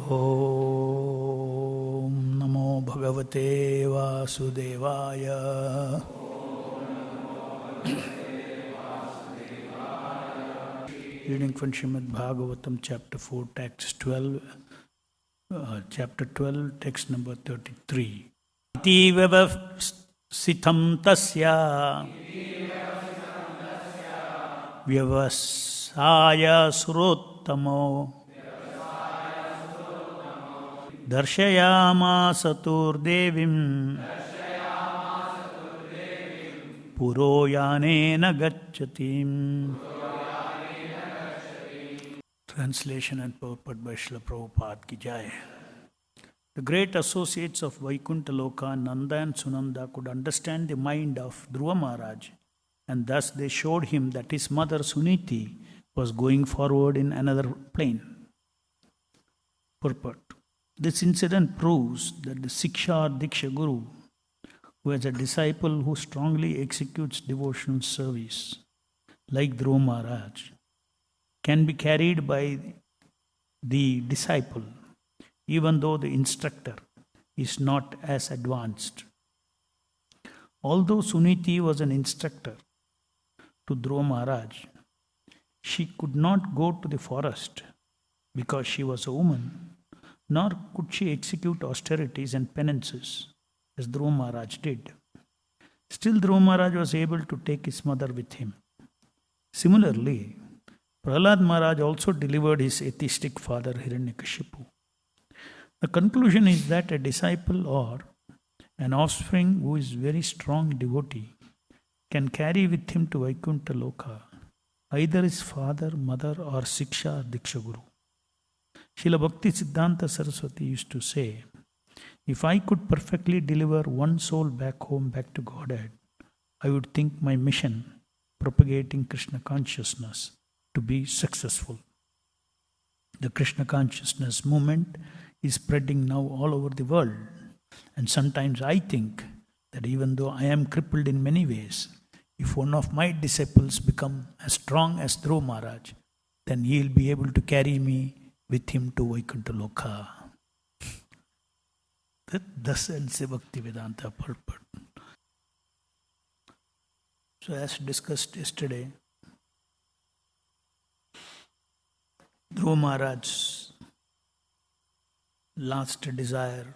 Om Namo Bhagavate Vasudevaya. Reading from Srimad Bhagavatam, chapter 4, text 12, chapter 12, text number 33. Iti vyavasitam tasya vyavasaya surottamo darshayama saturdevim puroyanena gacchatim. Translation and purport by Srila Prabhupada ki jai. The great associates of Vaikuntha Loka, Nanda and Sunanda, could understand the mind of Dhruva Maharaj, and thus they showed him that his mother Suniti was going forward in another plane. Purport. This incident proves that the Siksha or Diksha Guru, who has a disciple who strongly executes devotional service, like Dhruva Maharaj, can be carried by the disciple, even though the instructor is not as advanced. Although Suniti was an instructor to Dhruva Maharaj, she could not go to the forest because she was a woman, nor could she execute austerities and penances as Dhruva Maharaj did. Still, Dhruva Maharaj was able to take his mother with him. Similarly, Prahlad Maharaj also delivered his atheistic father Hiranyakashipu. The conclusion is that a disciple or an offspring who is very strong devotee can carry with him to Vaikuntha Loka either his father, mother or Siksha or Diksha Guru. Srila Bhaktisiddhanta Saraswati used to say, if I could perfectly deliver one soul back home, back to Godhead, I would think my mission, propagating Krishna consciousness, to be successful. The Krishna consciousness movement is spreading now all over the world, and sometimes I think that even though I am crippled in many ways, if one of my disciples become as strong as Dhruva Maharaj, then he will be able to carry me with him to Vaikuntha Loka. That Dasa and Bhaktivedanta purport. So as discussed yesterday, Dhruva Maharaj's last desire,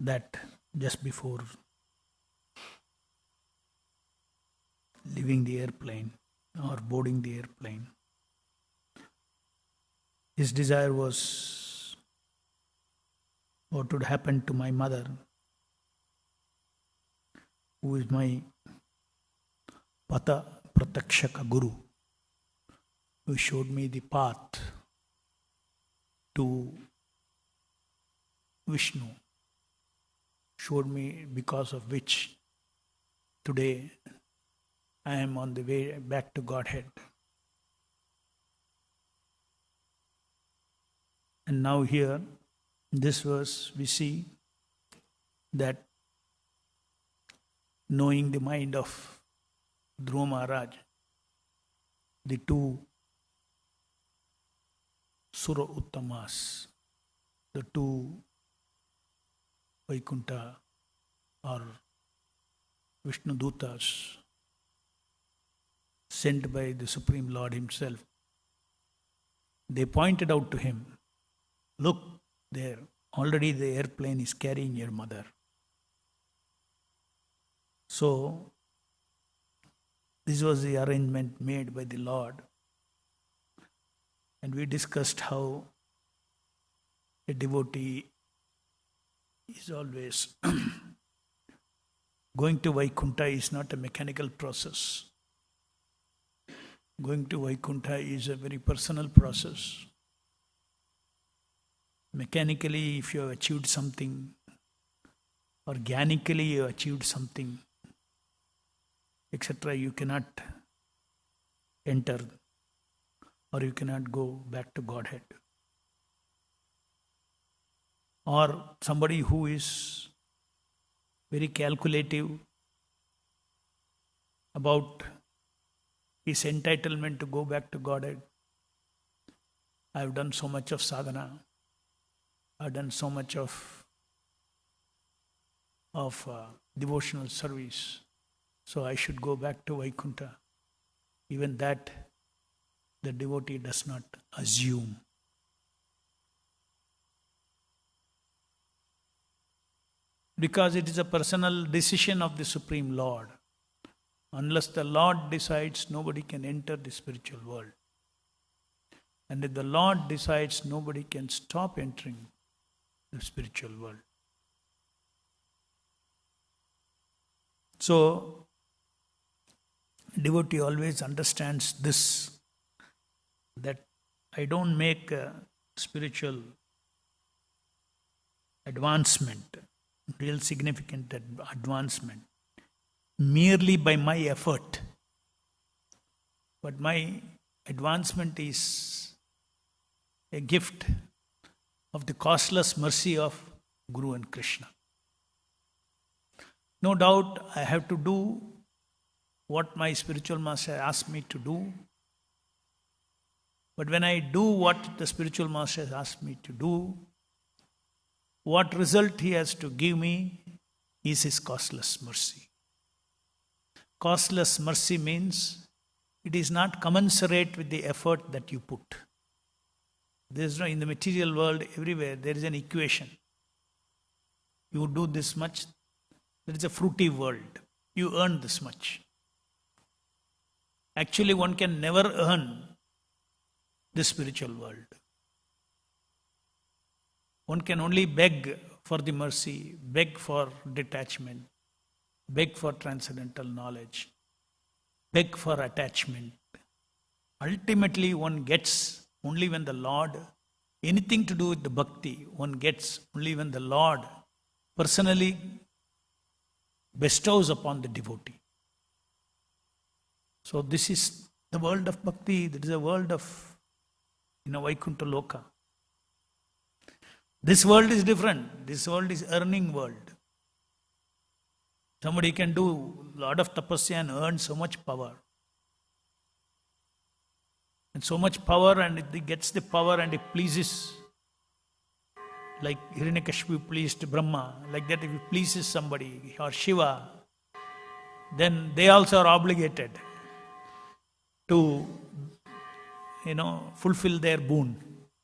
that just before leaving the airplane or boarding the airplane, his desire was what would happen to my mother, who is my Pata Pratakshaka Guru, who showed me the path to Vishnu, showed me because of which today I am on the way back to Godhead. And now here, in this verse, we see that knowing the mind of Dhruva Maharaj, the two Sura Uttamas, the two Vaikuntha or Vishnu Dutas sent by the Supreme Lord himself, they pointed out to him, look there, already the airplane is carrying your mother. So, this was the arrangement made by the Lord. And we discussed how a devotee is always going to Vaikuntha is not a mechanical process. Going to Vaikuntha is a very personal process. Mechanically, if you have achieved something, organically you have achieved something, etc., you cannot enter or you cannot go back to Godhead. Or somebody who is very calculative about his entitlement to go back to Godhead, I've done so much of sadhana. I've done so much of devotional service. So I should go back to Vaikuntha. Even that the devotee does not assume. Because it is a personal decision of the Supreme Lord. Unless the Lord decides, nobody can enter the spiritual world. And if the Lord decides, nobody can stop entering the spiritual world. So, devotee always understands this, that I don't make a spiritual advancement, real significant advancement, merely by my effort. But my advancement is a gift of the costless mercy of Guru and Krishna. No doubt I have to do what my spiritual master asked me to do. But when I do what the spiritual master has asked me to do, what result he has to give me is his costless mercy. Costless mercy means it is not commensurate with the effort that you put. There is no, in the material world, everywhere, there is an equation. You do this much, there is a fruity world. You earn this much. Actually, one can never earn the spiritual world. One can only beg for the mercy, beg for detachment, beg for transcendental knowledge, beg for attachment. Ultimately, one gets only when the Lord, anything to do with the bhakti, one gets only when the Lord personally bestows upon the devotee. So this is the world of bhakti, that is a world of, Vaikuntha Loka. This world is different. This world is earning world. Somebody can do a lot of tapasya and earn so much power. And so much power, and if he gets the power and it pleases, like Hiranyakashipu pleased Brahma, like that if he pleases somebody, or Shiva, then they also are obligated to, fulfill their boon.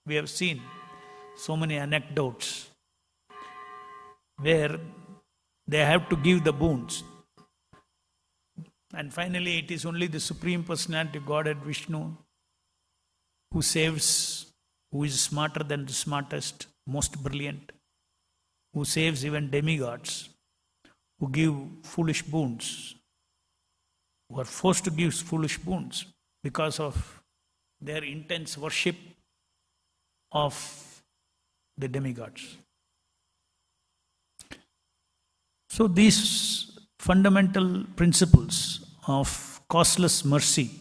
We have seen so many anecdotes where they have to give the boons. And finally, it is only the Supreme Personality Godhead Vishnu who saves, who is smarter than the smartest, most brilliant, who saves even demigods, who give foolish boons, who are forced to give foolish boons because of their intense worship of the demigods. So these fundamental principles of costless mercy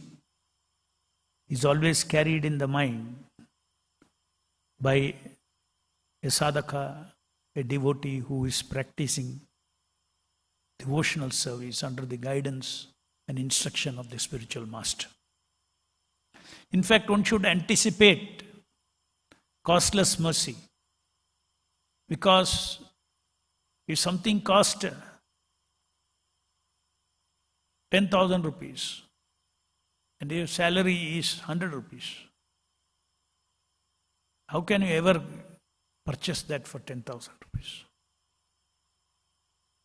is always carried in the mind by a sadhaka, a devotee who is practicing devotional service under the guidance and instruction of the spiritual master. In fact, one should anticipate costless mercy, because if something cost 10,000 rupees and your salary is 100 rupees, how can you ever purchase that for 10,000 rupees?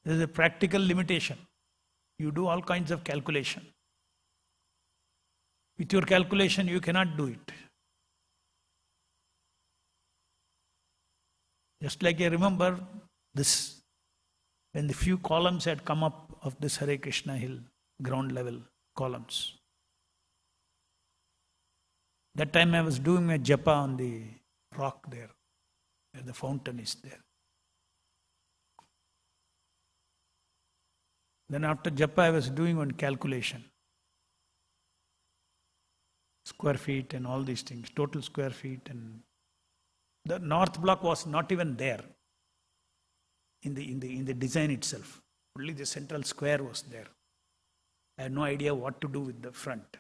There is a practical limitation. You do all kinds of calculation. With your calculation, you cannot do it. Just like I remember this, when the few columns had come up of this Hare Krishna hill, ground level columns. That time I was doing a japa on the rock there, where the fountain is there. Then after japa I was doing one calculation. Square feet and all these things, total square feet, and the north block was not even there in the design itself. Only the central square was there. I had no idea what to do with the front.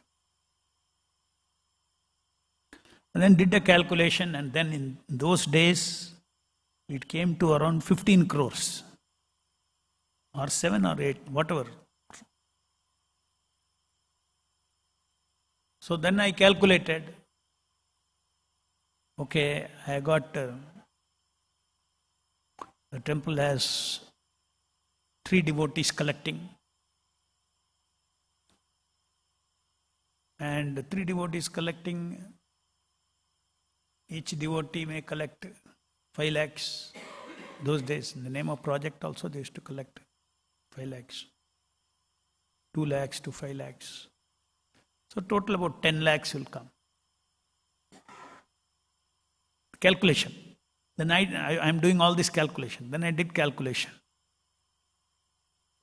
And then did a calculation, and then in those days, it came to around 15 crores. Or 7 or 8, whatever. So then I calculated, okay, I got, the temple has 3 devotees collecting. And 3 devotees collecting, each devotee may collect 5 lakhs. Those days, in the name of project also, they used to collect 5 lakhs. 2 lakhs to 5 lakhs. So total about 10 lakhs will come. Calculation. Then I am doing all this calculation. Then I did calculation.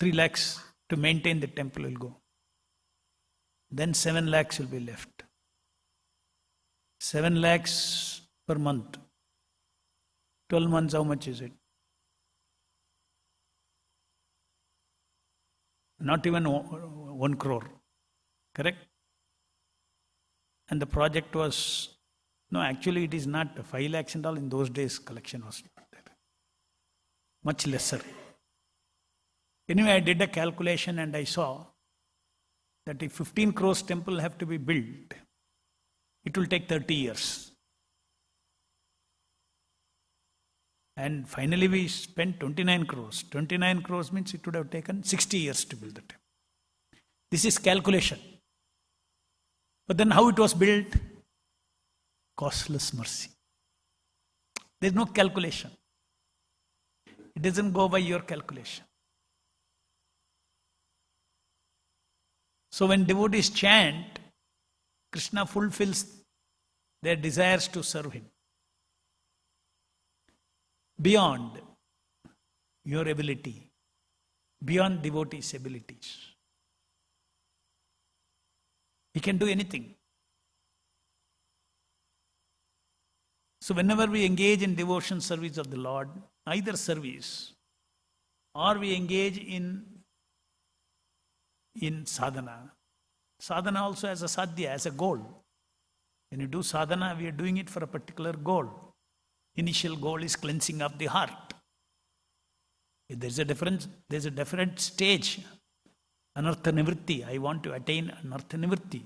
3 lakhs to maintain the temple will go. Then 7 lakhs will be left. 7 lakhs per month. 12 months, how much is it? Not even 1 crore. Correct? And the project was, no, actually it is not 5 lakhs and all. In those days, collection was not there. Much lesser. Anyway, I did a calculation and I saw that if 15 crores temple have to be built, it will take 30 years. And finally we spent 29 crores. 29 crores means it would have taken 60 years to build the temple. This is calculation. But then how it was built? Costless mercy. There is no calculation. It doesn't go by your calculation. So when devotees chant, Krishna fulfills their desires to serve him. Beyond your ability, beyond devotees' abilities. He can do anything. So whenever we engage in devotion service of the Lord, either service or we engage in sadhana. Sadhana also has a sadhya, as a goal. When you do sadhana, we are doing it for a particular goal. Initial goal is cleansing of the heart. There's a different stage. Anartha nivritti. I want to attain anartha nivritti.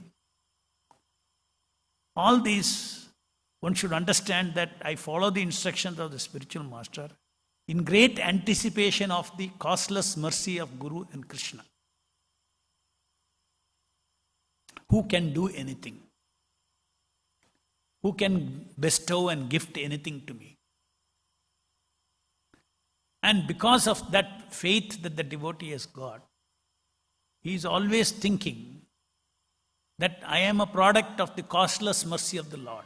All these, one should understand that I follow the instructions of the spiritual master in great anticipation of the costless mercy of Guru and Krishna, who can do anything, who can bestow and gift anything to me. And because of that faith that the devotee has got, he is always thinking that I am a product of the costless mercy of the Lord.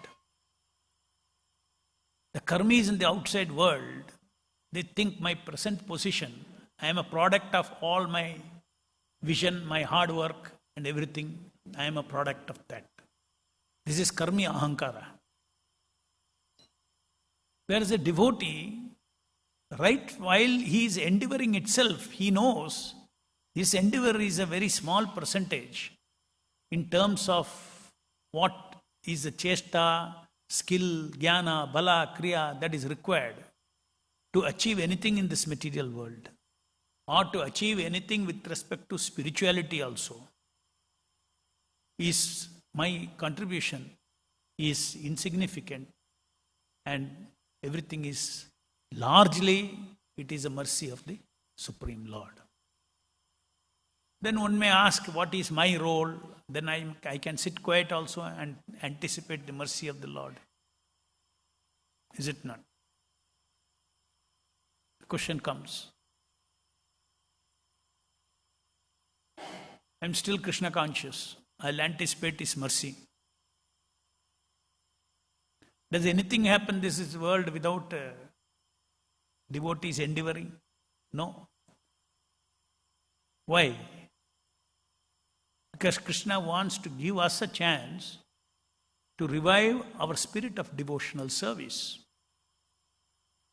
The karmis in the outside world, they think my present position, I am a product of all my vision, my hard work and everything. I am a product of that. This is karmi ahankara. Whereas a devotee, right while he is endeavoring itself, he knows this endeavor is a very small percentage in terms of what is the chesta, skill, jnana, bala, kriya that is required to achieve anything in this material world, or to achieve anything with respect to spirituality also. My contribution is insignificant, and everything is largely, it is a mercy of the Supreme Lord. Then one may ask, what is my role? Then I can sit quiet also and anticipate the mercy of the Lord. Is it not? The question comes. I am still Krishna conscious. I'll anticipate His mercy. Does anything happen in this world without devotees endeavoring? No. Why? Because Krishna wants to give us a chance to revive our spirit of devotional service.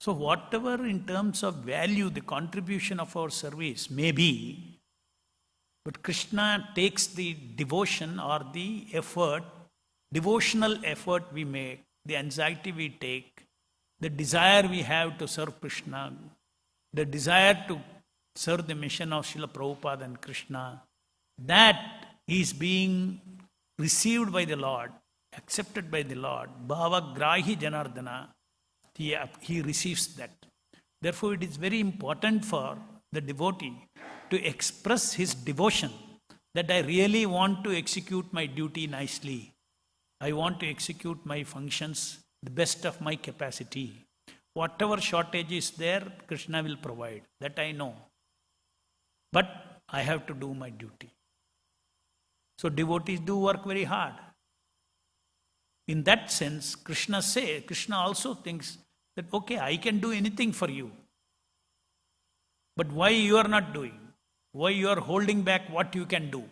So whatever in terms of value the contribution of our service may be, but Krishna takes the devotion or the effort devotional effort we make, the anxiety we take, the desire we have to serve Krishna, the desire to serve the mission of Srila Prabhupada and Krishna, that is being received by the Lord, accepted by the Lord. Bhava grahi janardana, he receives that. Therefore, it is very important for the devotee to express his devotion, that I really want to execute my duty nicely. I want to execute my functions the best of my capacity. Whatever shortage is there, Krishna will provide. That I know. But I have to do my duty. So devotees do work very hard. In that sense, Krishna also thinks that, okay, I can do anything for you. But why you are not doing? Why you are holding back what you can do?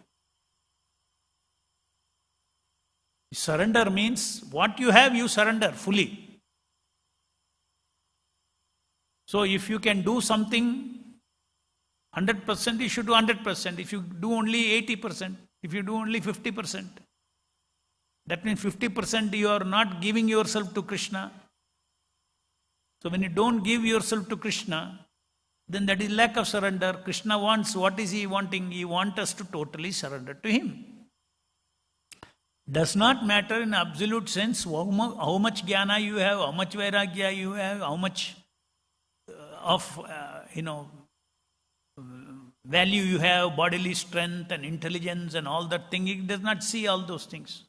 Surrender means what you have, you surrender fully. So if you can do something 100%, you should do 100%. If you do only 80%, if you do only 50%, that means 50% you are not giving yourself to Krishna. So when you don't give yourself to Krishna, then that is lack of surrender. Krishna wants, what is he wanting? He wants us to totally surrender to him. Does not matter in absolute sense how much jnana you have, how much vairagya you have, how much value you have, bodily strength and intelligence and all that thing. It does not see all those things.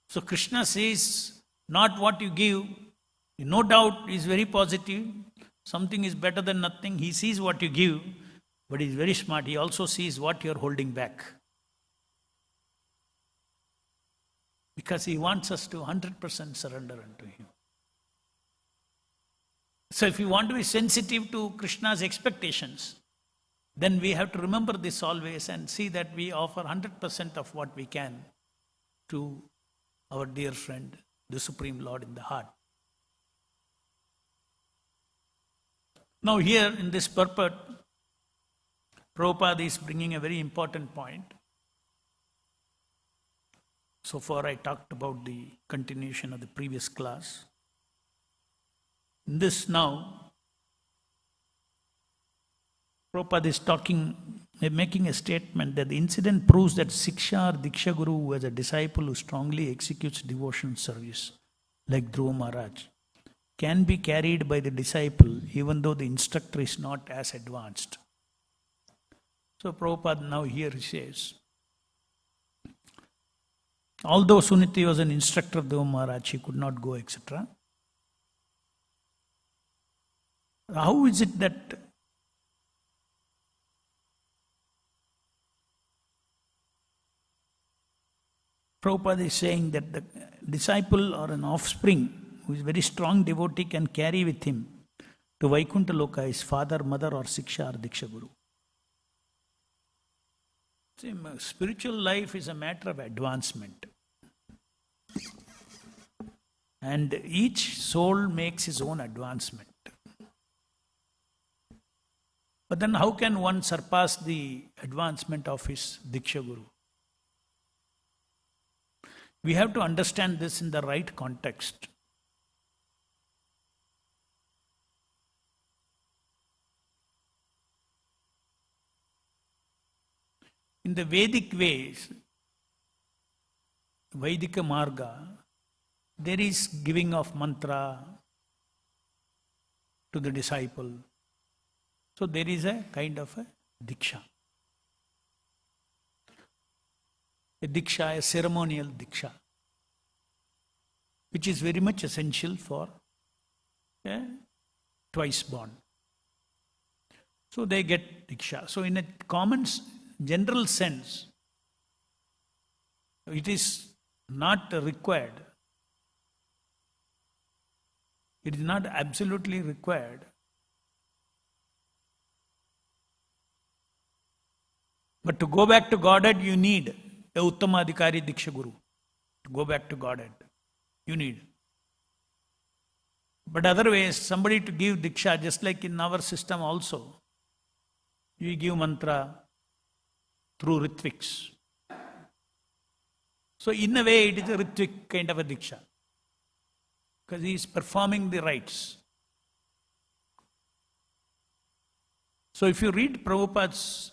So Krishna says, not what you give. No doubt is very positive. Something is better than nothing. He sees what you give, but he is very smart. He also sees what you are holding back. Because he wants us to 100% surrender unto him. So if we want to be sensitive to Krishna's expectations, then we have to remember this always and see that we offer 100% of what we can to our dear friend, the Supreme Lord in the heart. Now here in this purport, Prabhupada is bringing a very important point. So far I talked about the continuation of the previous class. In this now, Prabhupada is making a statement that the incident proves that Siksha or Diksha Guru, who has a disciple who strongly executes devotional service, like Dhruva Maharaj, can be carried by the disciple even though the instructor is not as advanced. So Prabhupada now here says, although Suniti was an instructor of Dhruva Maharaj, she could not go, etc. How is it that Prabhupada is saying that the disciple or an offspring who is very strong devotee can carry with him to Vaikuntha Loka his father, mother or Siksha or Diksha Guru? See, spiritual life is a matter of advancement. And each soul makes his own advancement. But then how can one surpass the advancement of his Diksha Guru? We have to understand this in the right context. In the Vedic ways, Vaidika Marga, there is giving of mantra to the disciple. So there is a kind of a Diksha. A Diksha, a ceremonial Diksha, which is very much essential for a twice born. So they get Diksha. So in a common general sense, it is not required. It is not absolutely required. But to go back to Godhead, you need a Uttamadhikari Diksha Guru. To go back to Godhead, you need. But otherwise, somebody to give Diksha, just like in our system also, you give mantra through Ritviks. So in a way it is a Ritvik kind of a Diksha. Because he is performing the rites. So if you read Prabhupada's,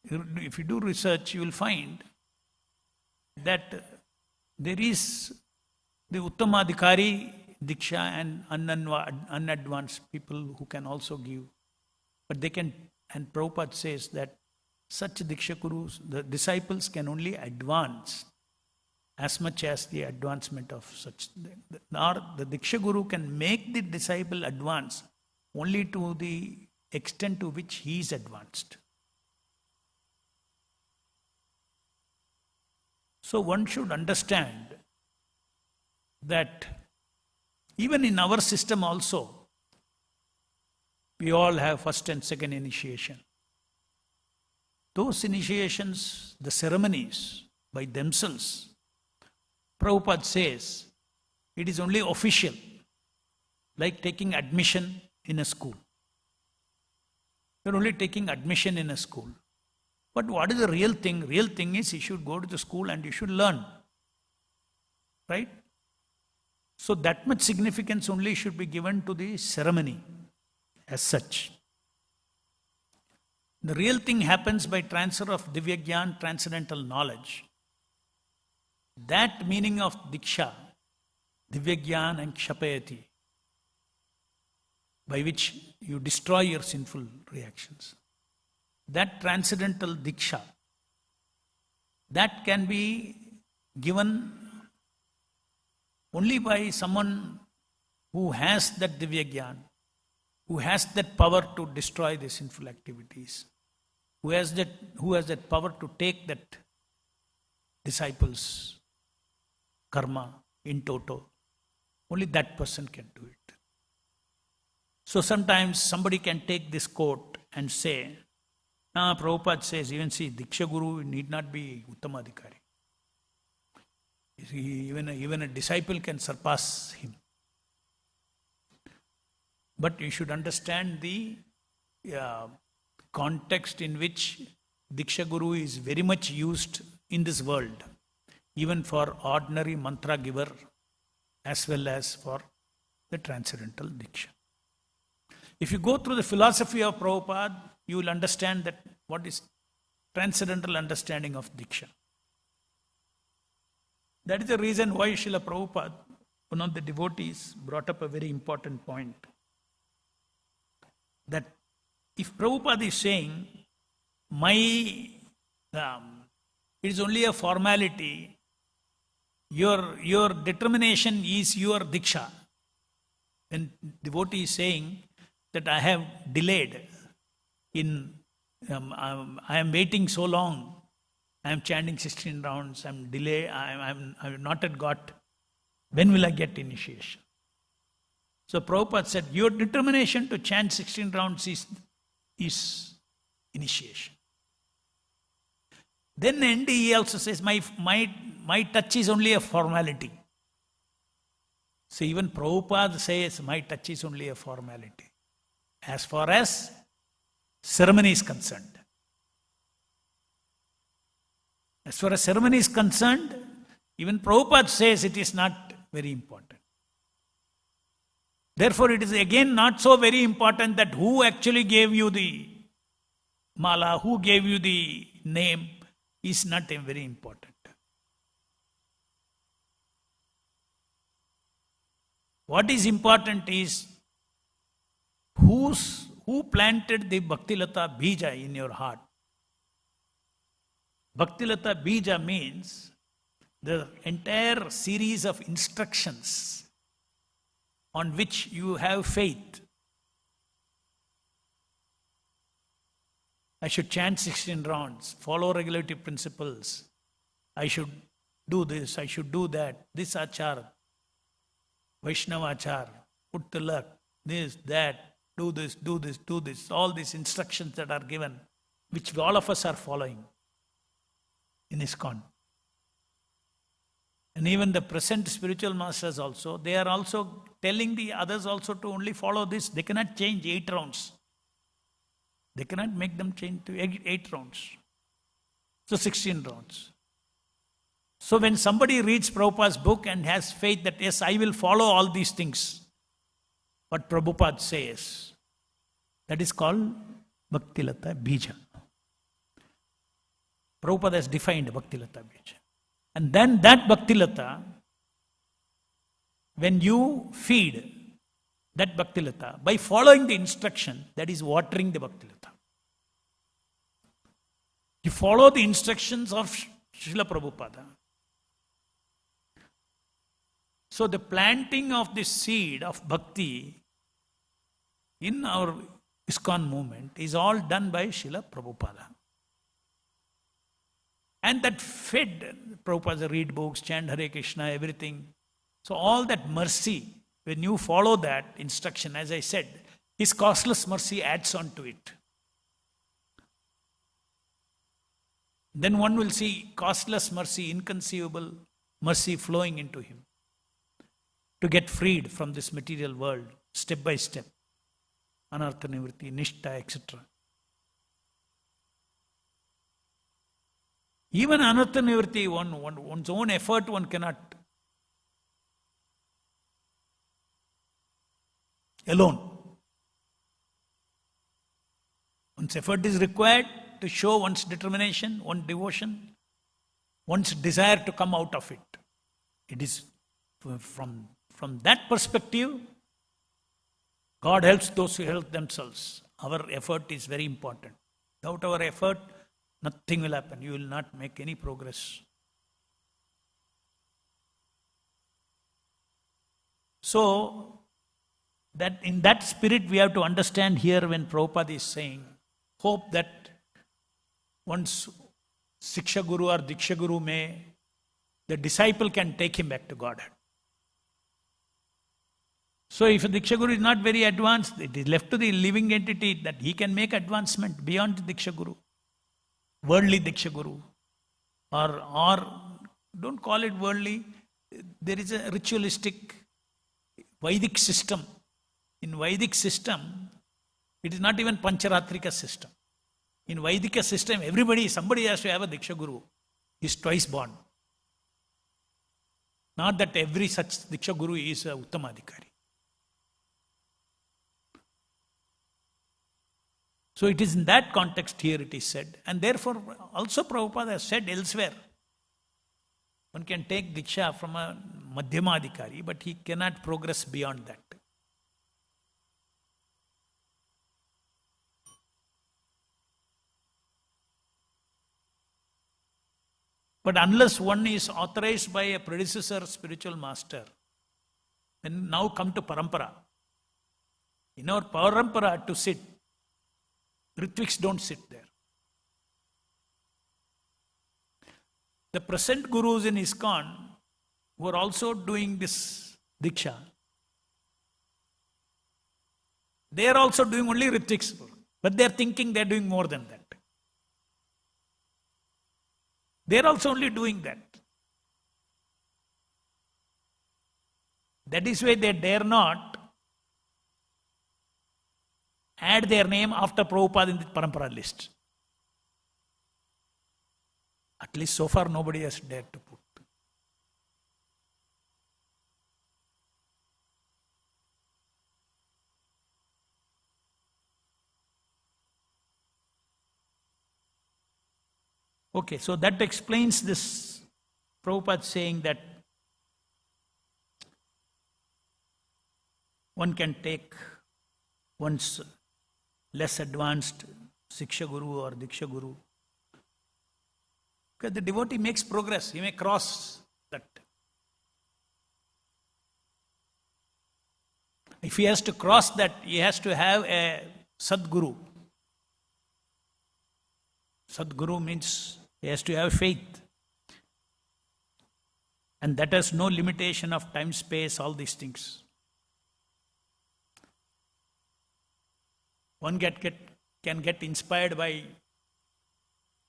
if you do research, you will find that there is the Uttamadhikari Diksha and unadvanced people who can also give. But they can, and Prabhupada says that such Diksha Gurus, the disciples can only advance as much as the advancement of such. Or the Diksha Guru can make the disciple advance only to the extent to which he is advanced. So one should understand that even in our system also, we all have first and second initiation. Those initiations, the ceremonies by themselves, Prabhupada says, it is only official, like taking admission in a school. You're only taking admission in a school. But what is the real thing? Real thing is you should go to the school and you should learn. Right? So that much significance only should be given to the ceremony as such. The real thing happens by transfer of Divya Gyan, transcendental knowledge. That meaning of Diksha, Divya Gyan and Kshapayati, by which you destroy your sinful reactions. That transcendental Diksha, that can be given only by someone who has that Divya Gyan, who has that power to destroy the sinful activities, who has that power to take that disciple's karma in toto. Only that person can do it. So sometimes somebody can take this quote and say, Prabhupada says, even see, Diksha Guru need not be Uttamadhikari. Even a disciple can surpass him. But you should understand the context in which Diksha Guru is very much used in this world, even for ordinary mantra giver as well as for the transcendental Diksha. If you go through the philosophy of Prabhupada, you will understand that what is transcendental understanding of Diksha. That is the reason why Srila Prabhupada, one of the devotees, brought up a very important point. That if Prabhupada is saying, it is only a formality, your determination is your Diksha. When devotee is saying that I have delayed I am waiting so long, I am chanting 16 rounds, I have not yet got, when will I get initiation? So Prabhupada said, your determination to chant 16 rounds is initiation. Then ND he also says, my touch is only a formality. So even Prabhupada says, my touch is only a formality. As far as ceremony is concerned. As far as ceremony is concerned, even Prabhupada says it is not very important. Therefore, it is again not so very important that who actually gave you the mala, who gave you the name, is not very important. What is important is who planted the Bhaktilata Bija in your heart. Bhaktilata Bija means the entire series of instructions on which you have faith. I should chant 16 rounds, follow regulative principles. I should do this, I should do that. This achar, Vaishnava achar, put tilak, this, that, do this, do this, do this. All these instructions that are given, which all of us are following in ISKCON. And even the present spiritual masters also, they are also telling the others also to only follow this. They cannot change 8 rounds. They cannot make them change to 8 rounds. So 16 rounds. So when somebody reads Prabhupada's book and has faith that yes, I will follow all these things, what Prabhupada says, that is called Bhaktilata Bija. Prabhupada has defined Bhaktilata Bija. And then that Bhaktilata, when you feed that Bhaktilata, by following the instruction, that is watering the Bhaktilata. You follow the instructions of Srila Prabhupada. So the planting of the seed of bhakti in our ISKCON movement is all done by Srila Prabhupada. And that fed Prabhupada read books, chant Hare Krishna, everything. So all that mercy, when you follow that instruction, as I said, his costless mercy adds on to it. Then one will see costless mercy, inconceivable mercy flowing into him to get freed from this material world, step by step. Anartha Nivritti, Nishtha, etc. Even Anartha Nivritti, one's own effort, one cannot alone. One's effort is required to show one's determination, one's devotion, one's desire to come out of it. It is from that perspective, God helps those who help themselves. Our effort is very important. Without our effort, nothing will happen. You will not make any progress. So, that in that spirit we have to understand here when Prabhupada is saying, hope that once Siksha Guru or Diksha Guru may, the disciple can take him back to Godhead. So if a Diksha Guru is not very advanced, it is left to the living entity that he can make advancement beyond Diksha Guru. Worldly Diksha Guru. Or don't call it worldly. There is a ritualistic Vedic system. In Vedic system, it is not even Pancharatrika system. In Vedika system, somebody has to have a Diksha Guru. He is twice born. Not that every such Diksha Guru is a Uttamadhikari. So it is in that context here it is said. And therefore also Prabhupada has said elsewhere, one can take Diksha from a Madhyamadhikari, but he cannot progress beyond that. But unless one is authorized by a predecessor spiritual master, then now come to Parampara. In our Parampara to sit, Ritviks don't sit there. The present gurus in ISKCON who are also doing this Diksha, they are also doing only Ritviks, but they are thinking they are doing more than that. They are also only doing that. That is why they dare not add their name after Prabhupada in the Parampara list. At least so far nobody has dared to put. Okay, so that explains this. Prabhupada saying that one can take one's less advanced Siksha Guru or Diksha Guru. Because the devotee makes progress, he may cross that. If he has to cross that, he has to have a Sadguru. Sadguru means he has to have faith. And that has no limitation of time, space, all these things. One can get inspired by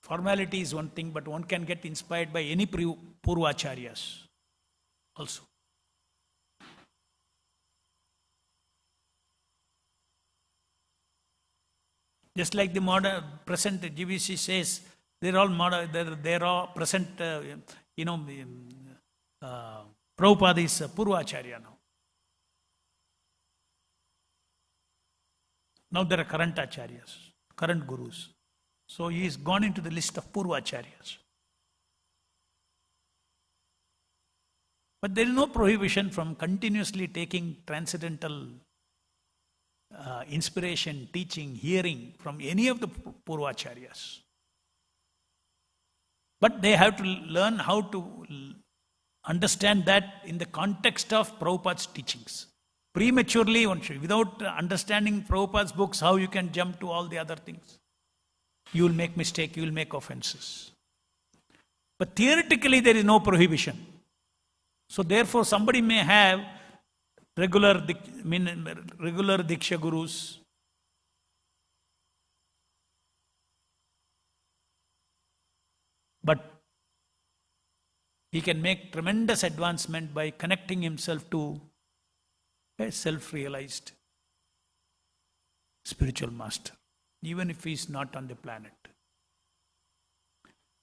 formality is one thing, but one can get inspired by any Purvacharyas also. Just like the modern present GVC says, they're all present, Prabhupada is Purvacharya now. Now there are current acharyas, current gurus. So he is gone into the list of Purvacharyas. But there is no prohibition from continuously taking transcendental inspiration, teaching, hearing from any of the Purvacharyas. But they have to learn how to understand that in the context of Prabhupada's teachings. Prematurely, without understanding Prabhupada's books, how you can jump to all the other things? You will make mistake, you will make offenses. But theoretically, there is no prohibition. So therefore, somebody may have regular Diksha gurus, but he can make tremendous advancement by connecting himself to a self-realized spiritual master, even if he is not on the planet,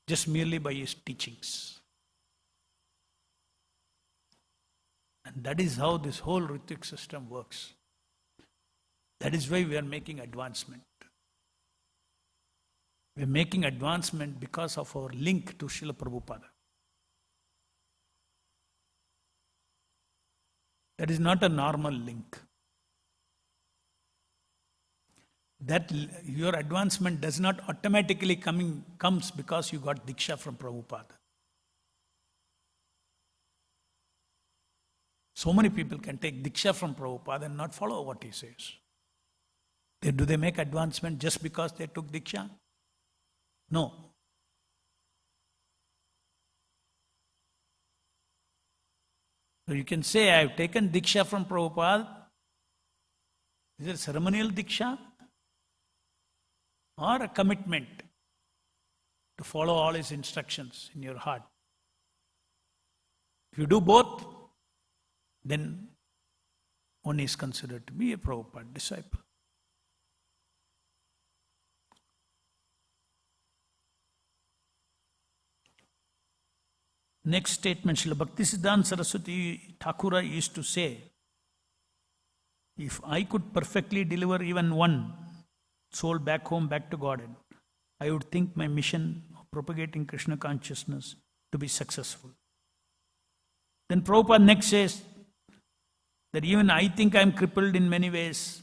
just merely by his teachings. And that is how this whole Ritik system works. That is why we are making advancement. We are making advancement because of our link to Srila Prabhupada. That is not a normal link. That your advancement does not automatically comes because you got Diksha from Prabhupada. So many people can take Diksha from Prabhupada and not follow what he says. Do they make advancement just because they took Diksha? No. So you can say, I have taken Diksha from Prabhupada. Is it ceremonial Diksha? Or a commitment to follow all his instructions in your heart? If you do both, then one is considered to be a Prabhupada disciple. Next statement, Srila Bhaktisiddhanta Saraswati Thakura used to say, if I could perfectly deliver even one soul back home, back to Godhead, I would think my mission of propagating Krishna consciousness to be successful. Then Prabhupada next says that even I think I am crippled in many ways.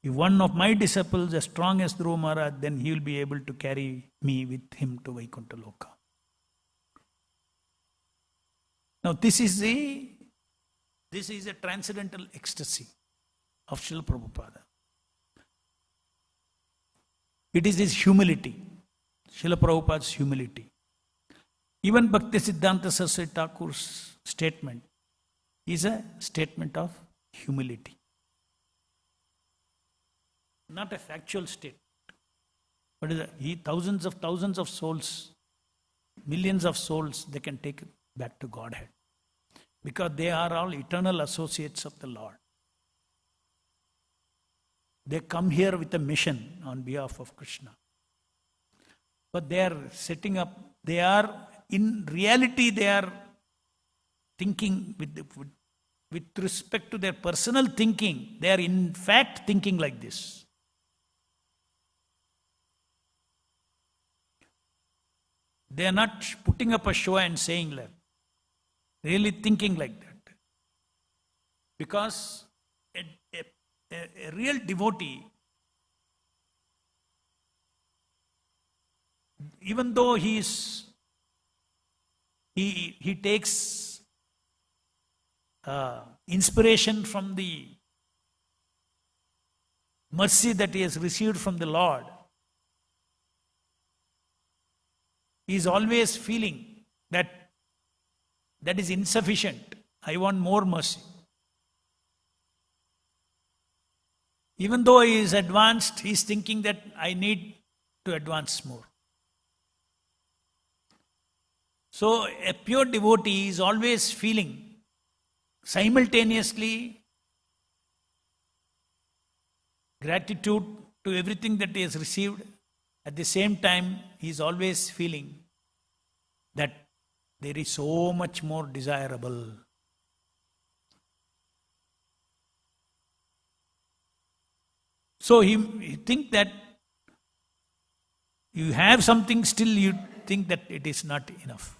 If one of my disciples as strong as Dhruva Maharaj, then he will be able to carry me with him to Vaikuntha Loka. Now this is a transcendental ecstasy of Srila Prabhupada. It is his humility, Srila Prabhupada's humility. Even Bhaktisiddhanta Saraswati Thakur's statement is a statement of humility. Not a factual statement. But thousands of souls, millions of souls, they can take it back to Godhead. Because they are all eternal associates of the Lord. They come here with a mission on behalf of Krishna. But they are setting up, in reality they are thinking with respect to their personal thinking, they are in fact thinking like this. They are not putting up a show and saying that. Really thinking like that. Because a real devotee, even though he takes inspiration from the mercy that he has received from the Lord, he is always feeling that is insufficient. I want more mercy. Even though he is advanced, he is thinking that I need to advance more. So a pure devotee is always feeling simultaneously gratitude to everything that he has received At the same time, he is always feeling that there is so much more desirable. So he think that you have something, still you think that it is not enough.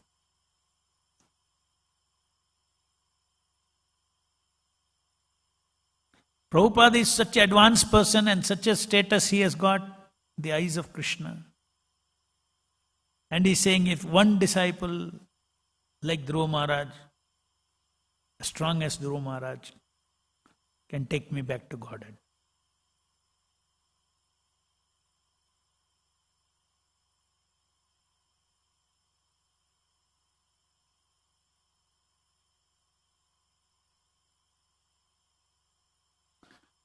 Prabhupada is such an advanced person and such a status he has got in the eyes of Krishna. And he's saying, if one disciple like Dhruva Maharaj, as strong as Dhruva Maharaj, can take me back to Godhead.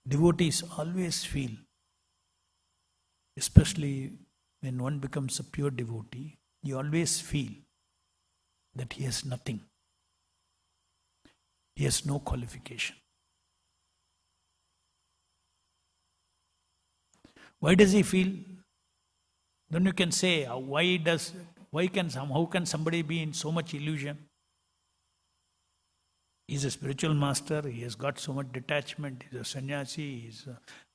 Devotees always feel, especially when one becomes a pure devotee, you always feel that he has nothing. He has no qualification. Why does he feel? Then you can say, how can somebody be in so much illusion? He's a spiritual master, he has got so much detachment, he's a sannyasi, he's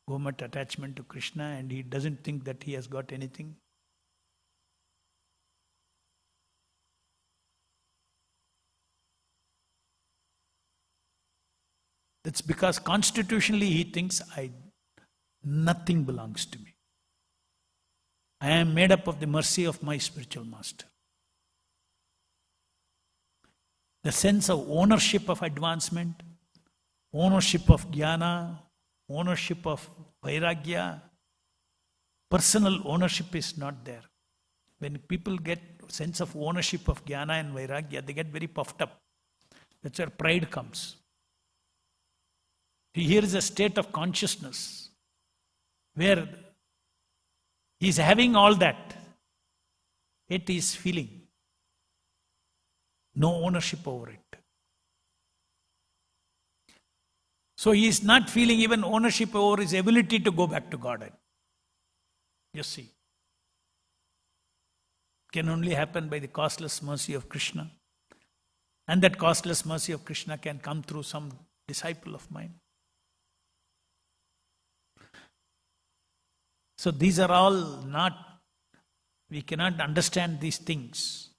so much attachment to Krishna, and he doesn't think that he has got anything. That's because constitutionally he thinks nothing belongs to me. I am made up of the mercy of my spiritual master. The sense of ownership of advancement, ownership of jnana, ownership of vairagya, personal ownership is not there. When people get sense of ownership of jnana and vairagya, they get very puffed up. That's where pride comes. Here is a state of consciousness where he is having all that, yet he is feeling no ownership over it. So he is not feeling even ownership over his ability to go back to Godhead. You see. It can only happen by the costless mercy of Krishna. And that costless mercy of Krishna can come through some disciple of mine. So these are all not, we cannot understand these things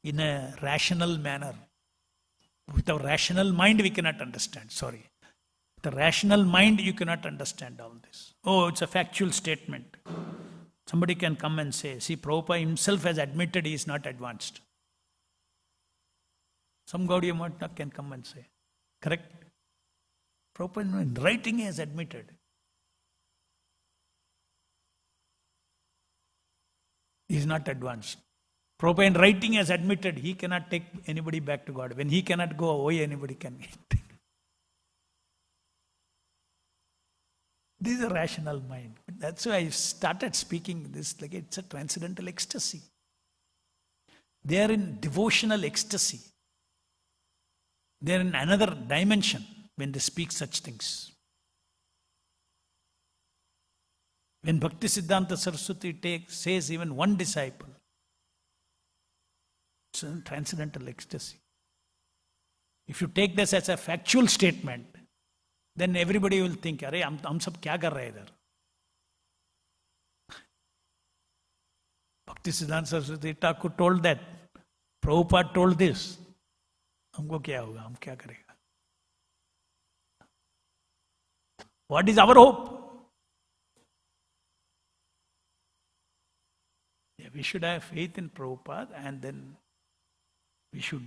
in a rational manner. With a rational mind we cannot understand, sorry. With a rational mind you cannot understand all this. Oh, it's a factual statement. Somebody can come and say, see, Prabhupada himself has admitted he is not advanced. Some Gaudiya Mata can come and say, correct? Prabhupada in writing he has admitted. He is not advanced. Prabhupada in writing has admitted he cannot take anybody back to God. When he cannot go, why anybody can take? This is a rational mind. That's why I started speaking this like it's a transcendental ecstasy. They are in devotional ecstasy. They are in another dimension when they speak such things. When Bhaktivedanta Saraswati says even one disciple, it's a transcendental ecstasy. If you take this as a factual statement, then everybody will think, "Arey, hum sab kya kar rahe idhar?" Bhaktivedanta Saraswati Thakur told that. Prabhupada told this. Humko kya hoga? Hum kya karega? What is our hope? Yeah, we should have faith in Prabhupada, and then we should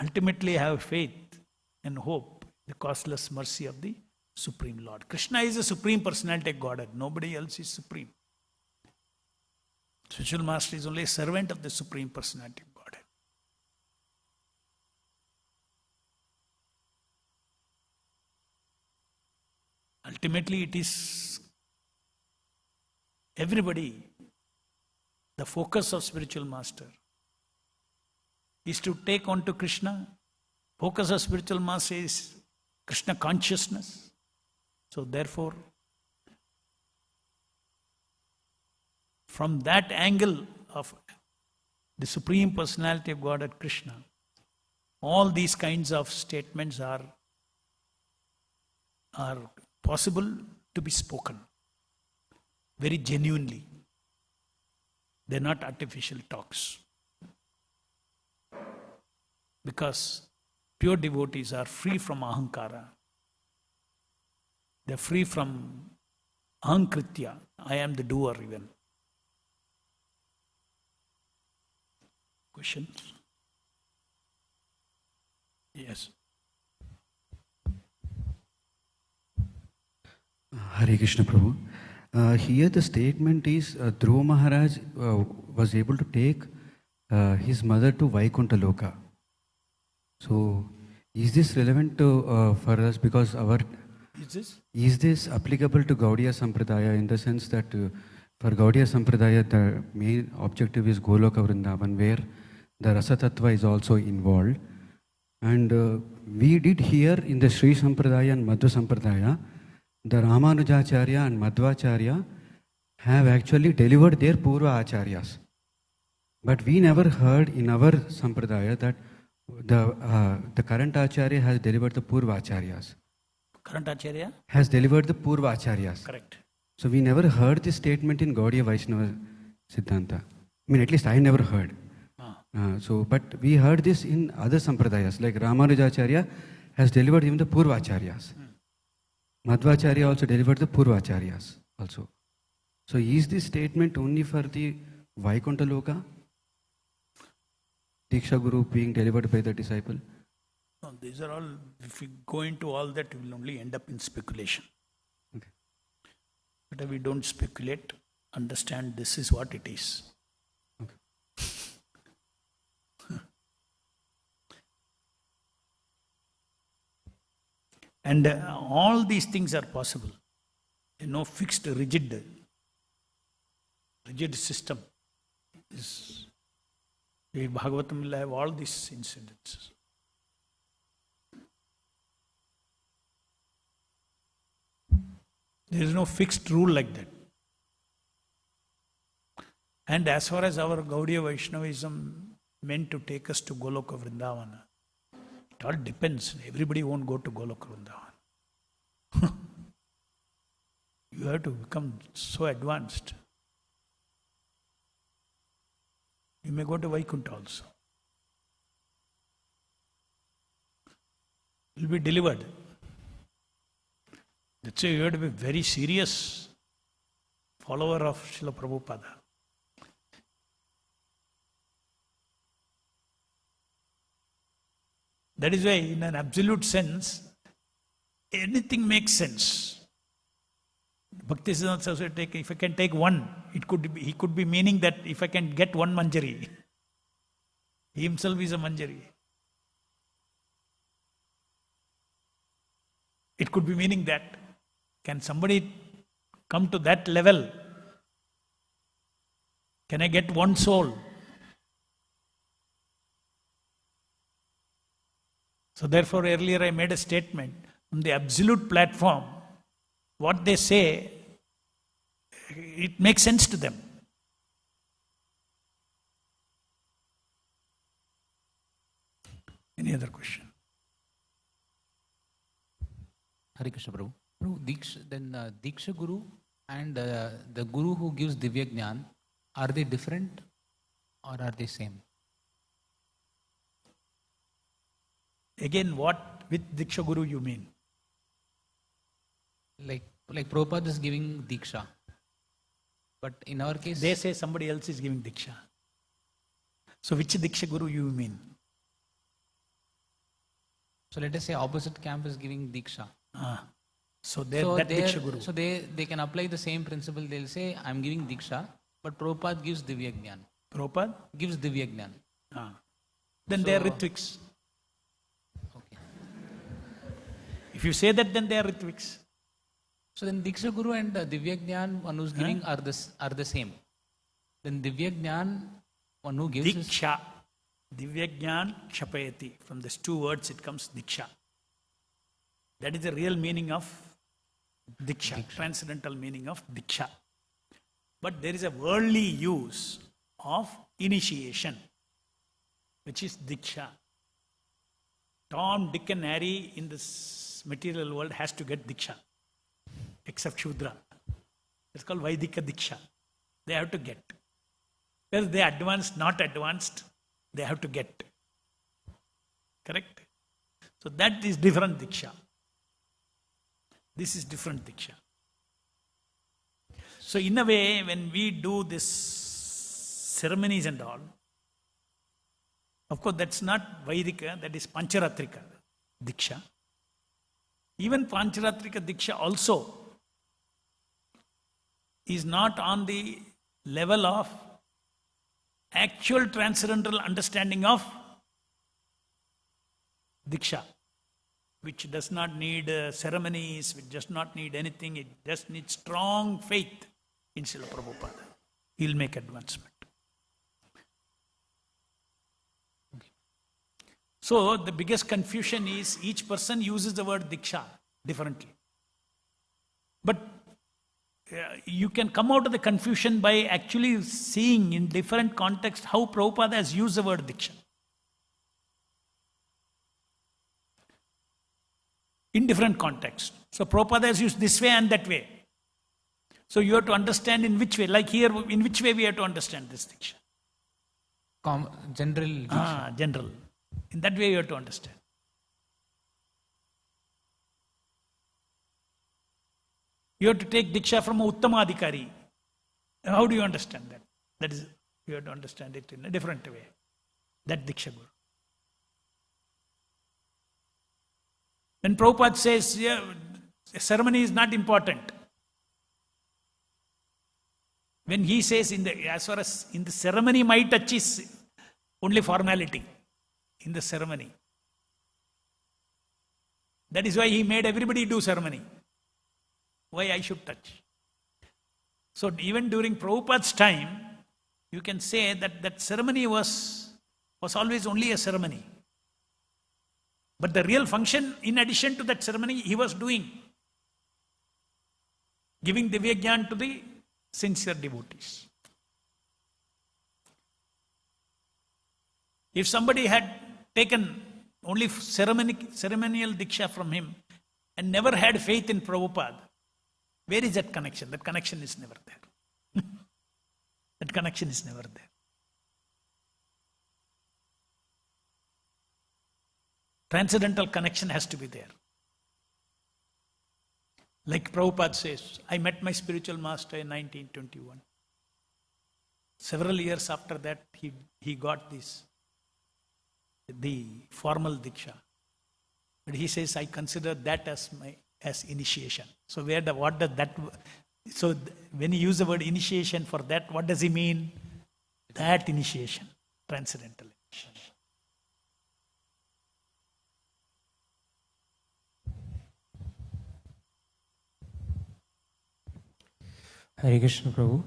ultimately have faith and hope, the costless mercy of the Supreme Lord. Krishna is the Supreme Personality of Godhead. Nobody else is supreme. Spiritual Master is only a servant of the Supreme Personality of Godhead. Ultimately, it is everybody. The focus of Spiritual Master is to take on to Krishna. Focus of Spiritual Master is Krishna consciousness. So therefore, from that angle of the Supreme Personality of Godhead Krishna, all these kinds of statements are possible to be spoken very genuinely. They're not artificial talks. Because pure devotees are free from ahankara. They're free from ahankritya. I am the doer even. Questions? Yes. Hare Krishna Prabhu. Here the statement is Dhruva Maharaj was able to take his mother to Vaikuntha Loka. So, is this relevant to for us because is this applicable to Gaudiya Sampradaya in the sense that for Gaudiya Sampradaya the main objective is Goloka Vrindavan where the Rasa Tattva is also involved, and we did hear in the Sri Sampradaya and Madhu Sampradaya the Ramanujacharya and Madhvacharya have actually delivered their Purva Acharyas, but we never heard in our Sampradaya that the current Acharya has delivered the Purva Acharyas. Current Acharya? Has delivered the Purva Acharyas. Correct. So we never heard this statement in Gaudiya Vaishnava Siddhanta. I mean, at least I never heard. But we heard this in other Sampradayas, like Ramanujacharya has delivered even the Purva Acharyas. Madhvacharya also delivered the Purva Acharyas also. So is this statement only for the Vaikuntha Loka? Diksha Guru being delivered by the disciple? No, these are all, if we go into all that, we will only end up in speculation. Okay. But we don't speculate, understand this is what it is. Okay. And all these things are possible. No fixed, rigid system. Bhagavatam will have all these incidences. There is no fixed rule like that. And as far as our Gaudiya Vaishnavism meant to take us to Goloka Vrindavana, it all depends. Everybody won't go to Goloka Vrindavan. You have to become so advanced. You may go to Vaikuntha also. You will be delivered. That's why you have to be very serious follower of Srila Prabhupada. That is why, in an absolute sense, anything makes sense. Bhaktisiddhanta Saraswati, if I can take one, he could be meaning that if I can get one manjari, he himself is a manjari. It could be meaning that. Can somebody come to that level? Can I get one soul? So therefore, earlier I made a statement on the absolute platform. What they say, it makes sense to them. Any other question? Hare Krishna Prabhu. Diksha Guru and the Guru who gives Divya Jnana, are they different or are they same? Again, what with Diksha Guru you mean? Like Prabhupada is giving Diksha. But in our case... They say somebody else is giving Diksha. So which Diksha Guru you mean? So let us say opposite camp is giving Diksha. So that Diksha Guru. So they can apply the same principle. They'll say, I'm giving Diksha, but Prabhupada gives Divya Jnana. Prabhupada? Gives Divya Jnana. Then they are Ritviks. Okay. If you say that, then they are Ritviks. So then Diksha Guru and Divya Jnana, one who's giving are the same. Then Divya Jnana, one who gives Diksha. Divya Jnana Kshapayati. From these two words it comes Diksha. That is the real meaning of Diksha, transcendental meaning of Diksha. But there is a worldly use of initiation, which is Diksha. Tom, Dick and Harry in this material world has to get Diksha, except Shudra. It's called Vaidika Diksha. They have to get. Whether they advanced, not advanced, they have to get. Correct? So that is different Diksha. This is different Diksha. So in a way, when we do this ceremonies and all, of course that's not Vaidika, that is Pancharatrika Diksha. Even Pancharatrika Diksha also is not on the level of actual transcendental understanding of Diksha, which does not need ceremonies, which does not need anything, it just needs strong faith in Srila Prabhupada. He'll make advancement. Okay. So the biggest confusion is each person uses the word Diksha differently. But you can come out of the confusion by actually seeing in different contexts how Prabhupada has used the word Diksha. In different contexts. So Prabhupada has used this way and that way. So you have to understand in which way, like here, in which way we have to understand this Diksha. General Diksha. General. In that way you have to understand. You have to take Diksha from a Uttamadhikari. How do you understand that? That is, you have to understand it in a different way. That Diksha Guru. When Prabhupada says, yeah, ceremony is not important. When he says, as far as in the ceremony, my touch is only formality in the ceremony. That is why he made everybody do ceremony. Why I should touch? So even during Prabhupada's time, you can say that that ceremony was always only a ceremony. But the real function, in addition to that ceremony, he was doing. Giving Divya Gyan to the sincere devotees. If somebody had taken only ceremonial Diksha from him and never had faith in Prabhupada, where is that connection? That connection is never there. That connection is never there. Transcendental connection has to be there. Like Prabhupada says, I met my spiritual master in 1921. Several years after that, he got the formal Diksha. But he says, I consider that as initiation. So what does that? So when he uses the word initiation for that, what does he mean? That initiation, transcendental initiation. Hare Krishna Prabhu.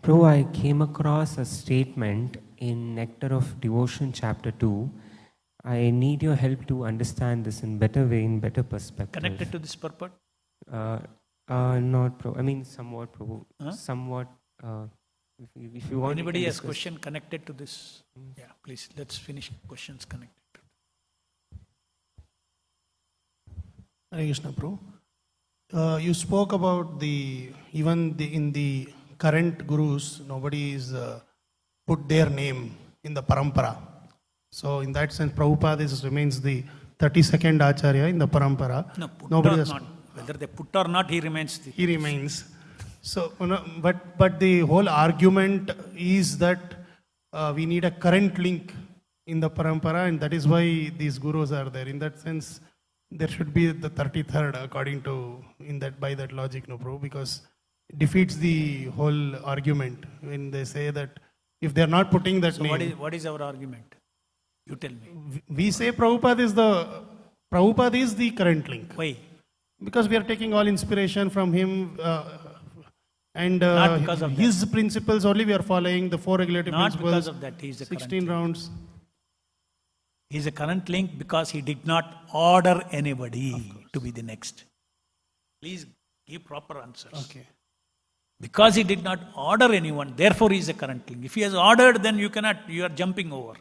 Prabhu, I came across a statement in Nectar of Devotion chapter 2. I need your help to understand this in better way, in better perspective. Connected to this purport? Not Prabhu. I mean somewhat Prabhu. Huh? Somewhat. If you want. Anybody has question connected to this? Yeah, please, let's finish questions connected to it. Hare Krishna Prabhu. You spoke about in the current gurus, nobody is put their name in the parampara. So in that sense, Prabhupada remains the 32nd Acharya in the parampara. No, put nobody or has, not. Whether they put or not, he remains. He remains. So, but the whole argument is that we need a current link in the parampara, and that is why these gurus are there. In that sense, there should be the 33rd according to by that logic, no Prabhu, because it defeats the whole argument when they say that if they are not putting that name. What is our argument? You tell me. We say Prabhupada is the current link. Why? Because we are taking all inspiration from him and Not because of his principles only we are following, the 4 regulative Not principles. because of that. He is the 16 rounds. He is a current link because he did not order anybody to be the next. Please Give proper answers. Okay. Because he did not order anyone, therefore he is a current link. If he has ordered, then you are jumping over.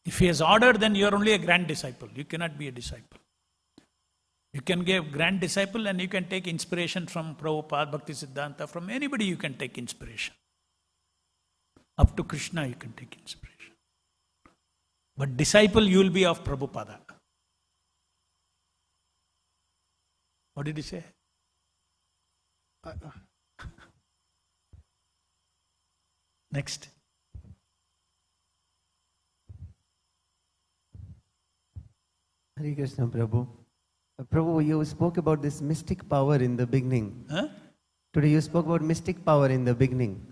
If he has ordered, then you are only a grand disciple. You cannot be a disciple. You can give grand disciple and you can take inspiration from Prabhupada, Bhaktivedanta, from anybody you can take inspiration. Up to Krishna you can take inspiration. But disciple you will be of Prabhupada. What did he say? Next. Hare Krishna, Prabhu. Prabhu, you spoke about this mystic power in the beginning. Huh? Today you spoke about mystic power in the beginning.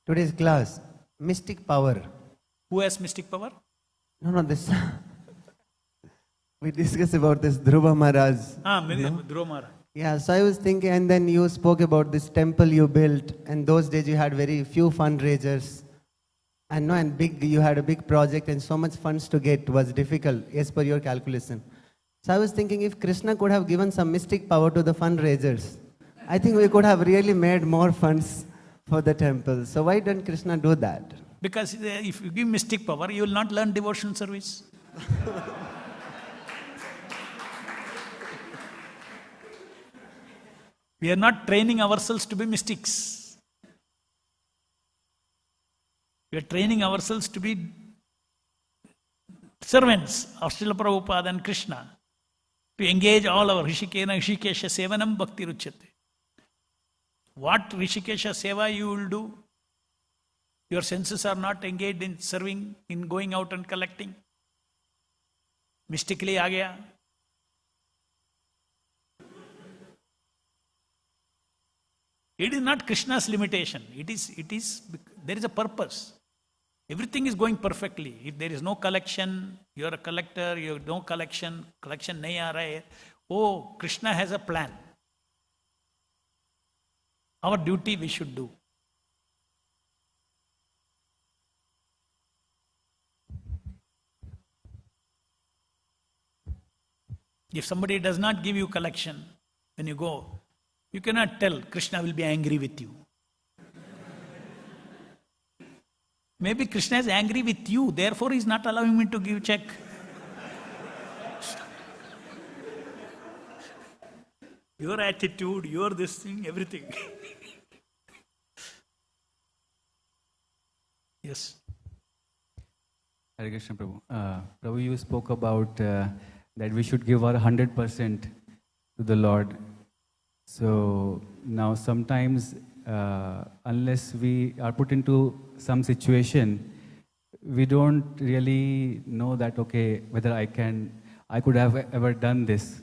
Today's class, mystic power. Who has mystic power? No, this. We discussed about this Dhruva Maharaj. Dhruva Maharaj. Yeah, so I was thinking, and then you spoke about this temple you built, and those days you had very few fundraisers. And big, you had a big project, and so much funds to get was difficult, as per your calculation. So I was thinking, if Krishna could have given some mystic power to the fundraisers, I think we could have really made more funds for the temple. So why didn't Krishna do that? Because if you give mystic power, you will not learn devotional service. We are not training ourselves to be mystics. We are training ourselves to be servants of Srila Prabhupada and Krishna, to engage all our Rishikesha Sevanam Bhakti Ruchyate. What Rishikesha Seva you will do? Your senses are not engaged in serving, in going out and collecting. Mystically aa gaya. It is not Krishna's limitation. There is a purpose. Everything is going perfectly. If there is no collection, you are a collector, you have no collection nahi aa raha hai. Oh, Krishna has a plan. Our duty we should do. If somebody does not give you collection, when you go, you cannot tell Krishna will be angry with you. Maybe Krishna is angry with you, therefore he is not allowing me to give check. Your attitude, your this thing, everything. Yes. Hare Krishna, Prabhu. Prabhu, you spoke about that we should give our 100% to the Lord. So now sometimes, unless we are put into some situation, we don't really know that, okay, whether I could have ever done this.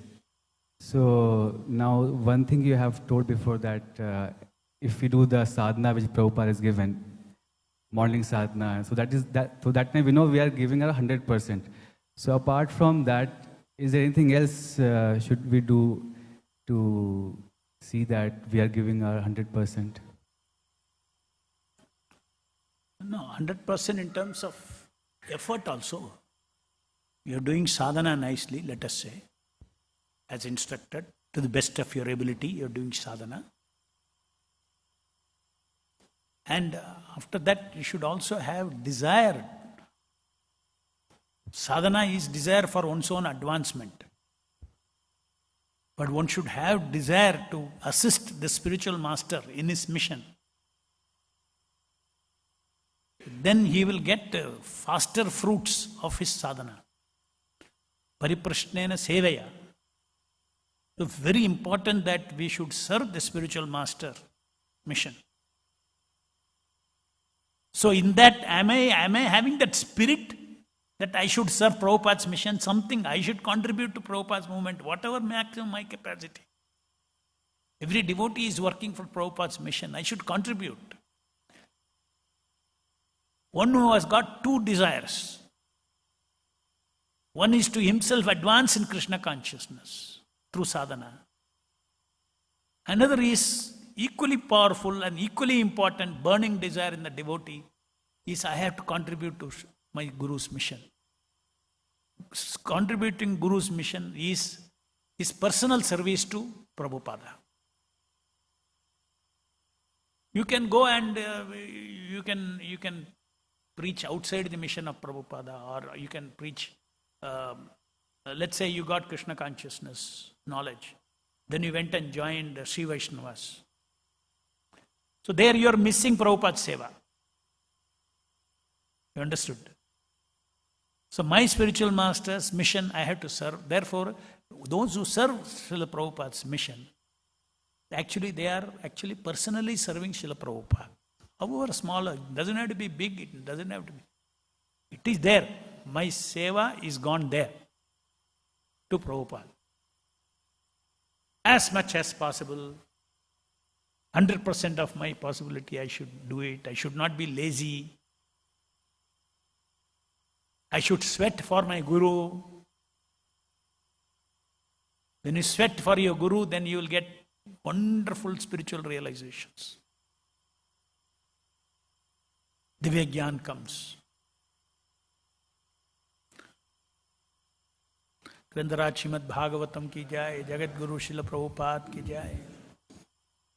So now one thing you have told before that if we do the sadhana which Prabhupada has given, morning sadhana, so that time we know we are giving our 100%. So apart from that, is there anything else should we do to see that we are giving our 100%? No, 100% in terms of effort also. You are doing sadhana nicely, let us say, as instructed, to the best of your ability, you are doing sadhana. And after that, you should also have desire. Sadhana is desire for one's own advancement. But one should have desire to assist the spiritual master in his mission. Then he will get faster fruits of his sadhana. Pariprashnena sevaya. So very important that we should serve the spiritual master mission. So in that, am I having that spirit that I should serve Prabhupada's mission, something I should contribute to Prabhupada's movement, whatever maximum my capacity. Every devotee is working for Prabhupada's mission, I should contribute. One who has got two desires. One is to himself advance in Krishna consciousness through sadhana. Another is equally powerful and equally important, burning desire in the devotee is I have to contribute to my Guru's mission. contributing Guru's mission is his personal service to Prabhupada. You can go and you can preach outside the mission of Prabhupada, or you can preach, let's say you got Krishna consciousness knowledge, then you went and joined Sri Vaishnavas. So there you are missing Prabhupada's seva. You understood? So my spiritual master's mission I have to serve. Therefore, those who serve Srila Prabhupada's mission, actually they are actually personally serving Srila Prabhupada. However smaller, it doesn't have to be big, it doesn't have to be. It is there. My seva is gone there to Prabhupada. As much as possible, 100% of my possibility I should do it. I should not be lazy. I should sweat for my Guru. When you sweat for your Guru, then you will get wonderful spiritual realizations. Divya Gyan comes. Grandharaj Srimad Bhagavatam ki jai, Jagat Guru Srila Prabhupada ki jai.